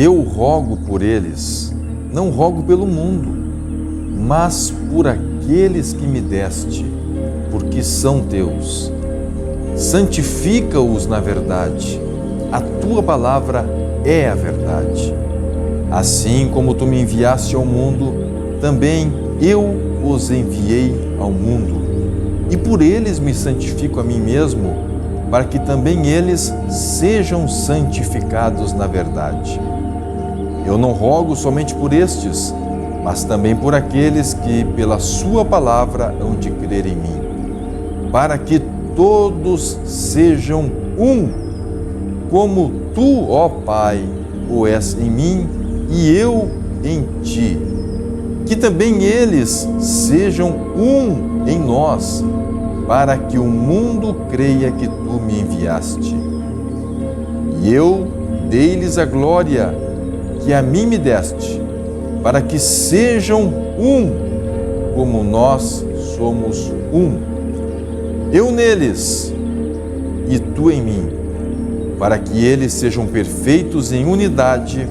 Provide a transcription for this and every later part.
Eu rogo por eles, não rogo pelo mundo, mas por aqueles que me deste, porque são teus. Santifica-os na verdade, a tua palavra é a verdade. Assim como tu me enviaste ao mundo, também eu os enviei ao mundo. E por eles me santifico a mim mesmo, para que também eles sejam santificados na verdade. Eu não rogo somente por estes, mas também por aqueles que, pela sua palavra, hão de crer em mim, para que todos sejam um, como tu, ó Pai, o és em mim e eu em ti. Que também eles sejam um em nós, para que o mundo creia que tu me enviaste. E eu dei-lhes a glória que a mim me deste, para que sejam um, como nós somos um. Eu neles e tu em mim, para que eles sejam perfeitos em unidade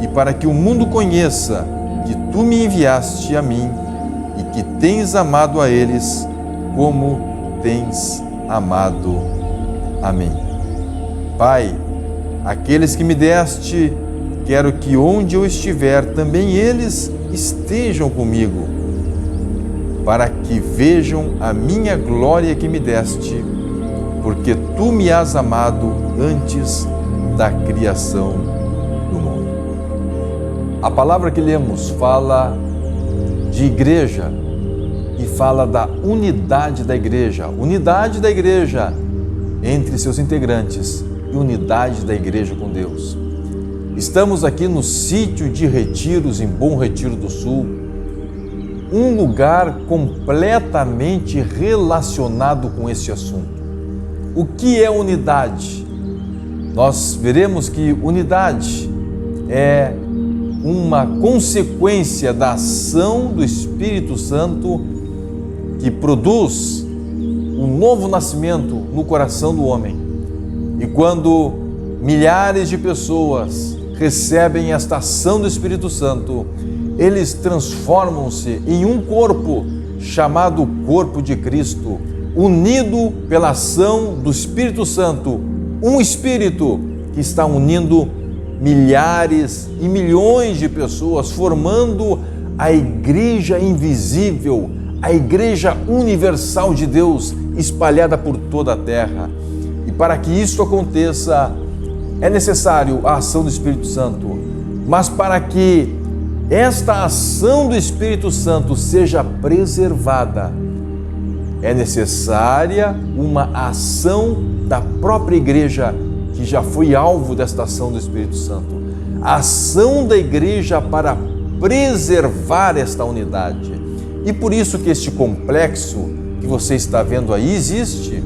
e para que o mundo conheça que tu me enviaste a mim e que tens amado a eles como tens amado a mim. Pai, aqueles que me deste, quero que onde eu estiver, também eles estejam comigo, para que vejam a minha glória que me deste, porque tu me has amado antes da criação do mundo. A palavra que lemos fala de igreja e fala da unidade da igreja entre seus integrantes e unidade da igreja com Deus. Estamos aqui no sítio de retiros em Bom Retiro do Sul, um lugar completamente relacionado com esse assunto. O que é unidade? Nós veremos que unidade é uma consequência da ação do Espírito Santo que produz um novo nascimento no coração do homem. E quando milhares de pessoas recebem esta ação do Espírito Santo, eles transformam-se em um corpo chamado Corpo de Cristo, unido pela ação do Espírito Santo, um Espírito que está unindo milhares e milhões de pessoas, formando a Igreja invisível, a Igreja universal de Deus, espalhada por toda a terra. E para que isso aconteça, é necessário a ação do Espírito Santo, mas para que esta ação do Espírito Santo seja preservada, é necessária uma ação da própria igreja que já foi alvo desta ação do Espírito Santo. A ação da igreja para preservar esta unidade. E por isso que este complexo que você está vendo aí existe,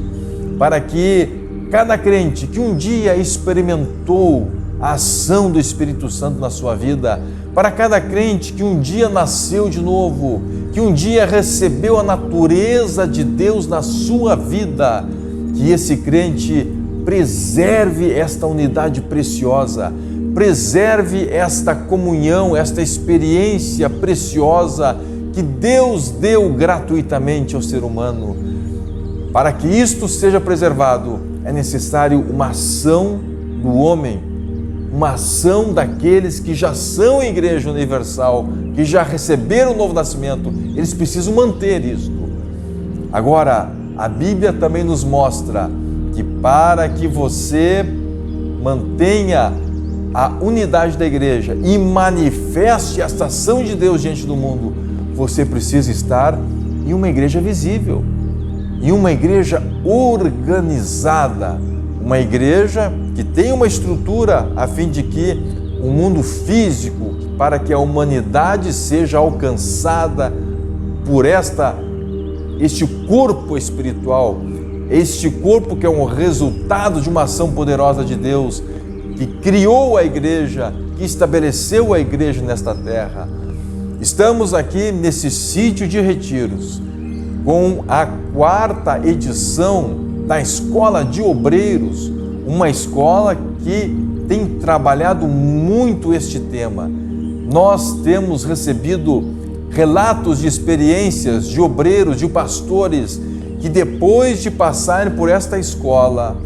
para que cada crente que um dia experimentou a ação do Espírito Santo na sua vida, para cada crente que um dia nasceu de novo, que um dia recebeu a natureza de Deus na sua vida, que esse crente preserve esta unidade preciosa, preserve esta comunhão, esta experiência preciosa que Deus deu gratuitamente ao ser humano. Para que isto seja preservado, é necessário uma ação do homem, uma ação daqueles que já são Igreja Universal, que já receberam o novo nascimento. Eles precisam manter isto. Agora, a Bíblia também nos mostra que para que você mantenha a unidade da igreja e manifeste esta ação de Deus diante do mundo, você precisa estar em uma igreja visível, em uma igreja organizada, uma igreja que tem uma estrutura a fim de que o mundo físico, para que a humanidade seja alcançada por este corpo espiritual, este corpo que é um resultado de uma ação poderosa de Deus, que criou a igreja, que estabeleceu a igreja nesta terra. Estamos aqui nesse sítio de retiros, com a 4ª edição da Escola de Obreiros, uma escola que tem trabalhado muito este tema. Nós temos recebido relatos de experiências de obreiros, de pastores, que depois de passarem por esta escola,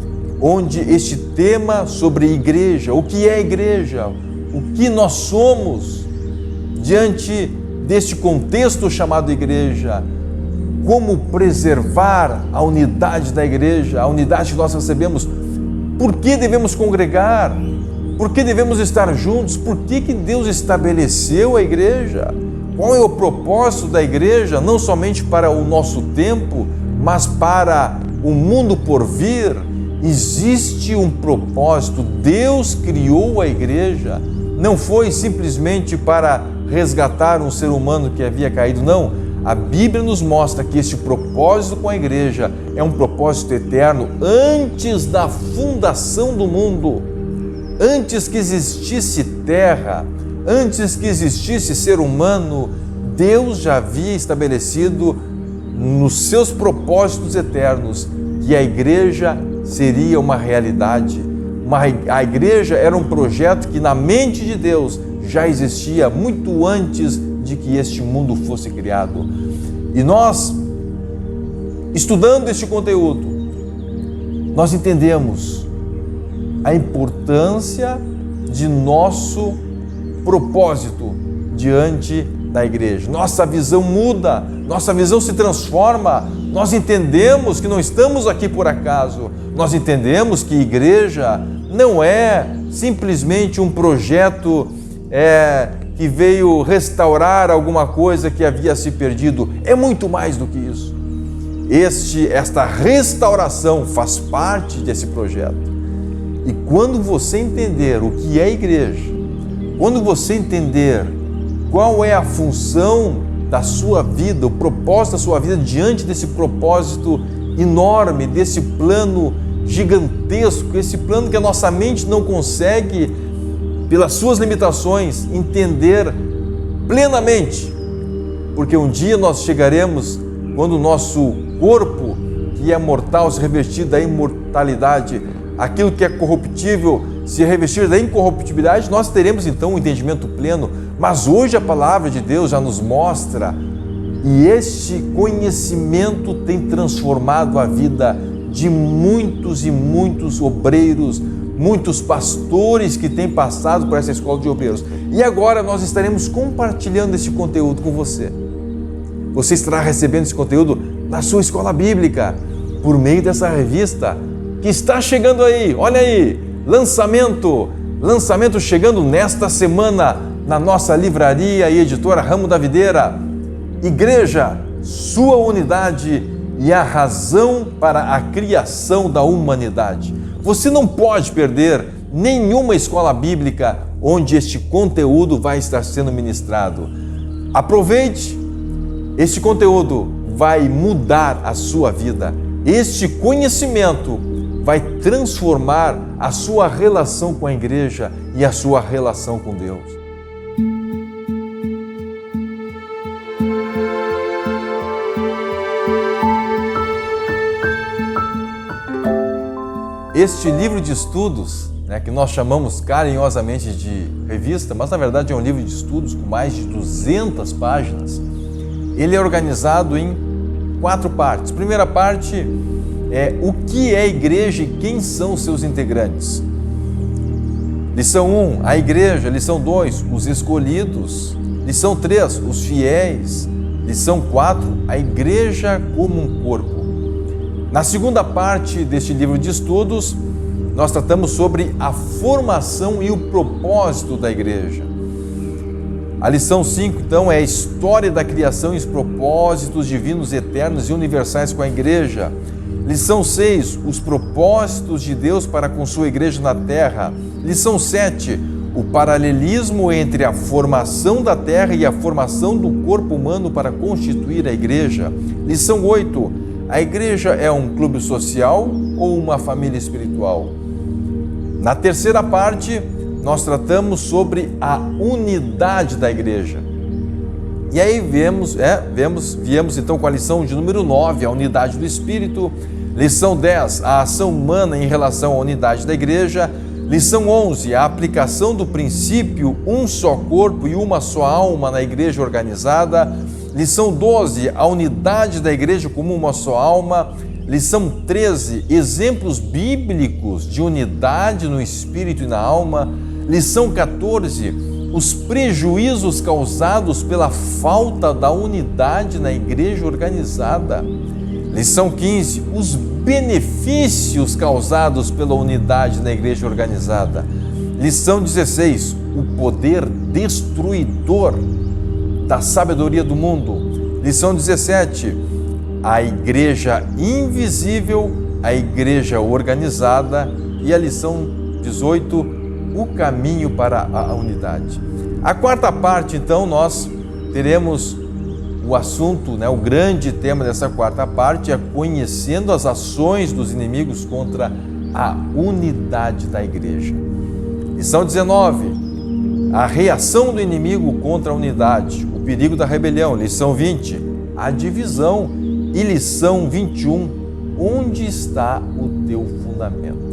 onde este tema sobre igreja, o que é igreja, o que nós somos diante deste contexto chamado igreja, como preservar a unidade da igreja, a unidade que nós recebemos, por que devemos congregar, por que devemos estar juntos, por que Deus estabeleceu a igreja, qual é o propósito da igreja, não somente para o nosso tempo, mas para o mundo por vir. Existe um propósito, Deus criou a igreja, não foi simplesmente para resgatar um ser humano que havia caído, não. A Bíblia nos mostra que este propósito com a igreja é um propósito eterno. Antes da fundação do mundo, antes que existisse terra, antes que existisse ser humano, Deus já havia estabelecido nos seus propósitos eternos que a igreja seria uma realidade. A igreja era um projeto que na mente de Deus já existia muito antes de que este mundo fosse criado. E nós, estudando este conteúdo, nós entendemos a importância de nosso propósito diante da igreja. Nossa visão muda, nossa visão se transforma. Nós entendemos que não estamos aqui por acaso. Nós entendemos que igreja não é simplesmente um projeto que veio restaurar alguma coisa que havia se perdido. É muito mais do que isso. Esta restauração faz parte desse projeto. E quando você entender o que é igreja, quando você entender qual é a função da sua vida, o propósito da sua vida diante desse propósito enorme, desse plano gigantesco, esse plano que a nossa mente não consegue, pelas suas limitações, entender plenamente, porque um dia nós chegaremos, quando o nosso corpo, que é mortal, se revestir da imortalidade, aquilo que é corruptível se revestir da incorruptibilidade, nós teremos então um entendimento pleno. Mas hoje a palavra de Deus já nos mostra, e este conhecimento tem transformado a vida de muitos e muitos obreiros, muitos pastores que têm passado por essa escola de obreiros. E agora nós estaremos compartilhando esse conteúdo com você. Você estará recebendo esse conteúdo na sua escola bíblica, por meio dessa revista que está chegando aí. Olha aí, lançamento chegando nesta semana na nossa livraria e editora Ramo da Videira. Igreja, sua unidade e a razão para a criação da humanidade. Você não pode perder nenhuma escola bíblica onde este conteúdo vai estar sendo ministrado. Aproveite, este conteúdo vai mudar a sua vida. Este conhecimento vai transformar a sua relação com a igreja e a sua relação com Deus. Este livro de estudos, que nós chamamos carinhosamente de revista, mas na verdade é um livro de estudos com mais de 200 páginas, ele é organizado em 4 partes. Primeira parte é o que é a igreja e quem são os seus integrantes. Lição 1, a igreja. Lição 2, os escolhidos. Lição 3, os fiéis. Lição 4, a igreja como um corpo. Na segunda parte deste livro de estudos, nós tratamos sobre a formação e o propósito da igreja. A lição 5, então, é a história da criação e os propósitos divinos, eternos e universais com a igreja. Lição 6, os propósitos de Deus para com sua igreja na terra. Lição 7, o paralelismo entre a formação da terra e a formação do corpo humano para constituir a igreja. Lição 8, a igreja é um clube social ou uma família espiritual? Na terceira parte, nós tratamos sobre a unidade da igreja. E aí viemos então com a lição de número 9, a unidade do Espírito. Lição 10, a ação humana em relação à unidade da igreja. Lição 11, a aplicação do princípio um só corpo e uma só alma na igreja organizada. Lição 12, a unidade da igreja como uma só alma. Lição 13, exemplos bíblicos de unidade no espírito e na alma. Lição 14, os prejuízos causados pela falta da unidade na igreja organizada. Lição 15, os benefícios causados pela unidade na igreja organizada. Lição 16, o poder destruidor da sabedoria do mundo. Lição 17, a igreja invisível, a igreja organizada. E a lição 18, o caminho para a unidade. A quarta parte, então, nós teremos o assunto, o grande tema dessa quarta parte é conhecendo as ações dos inimigos contra a unidade da igreja. Lição 19, a reação do inimigo contra a unidade, o perigo da rebelião. Lição 20, a divisão. E lição 21, onde está o teu fundamento?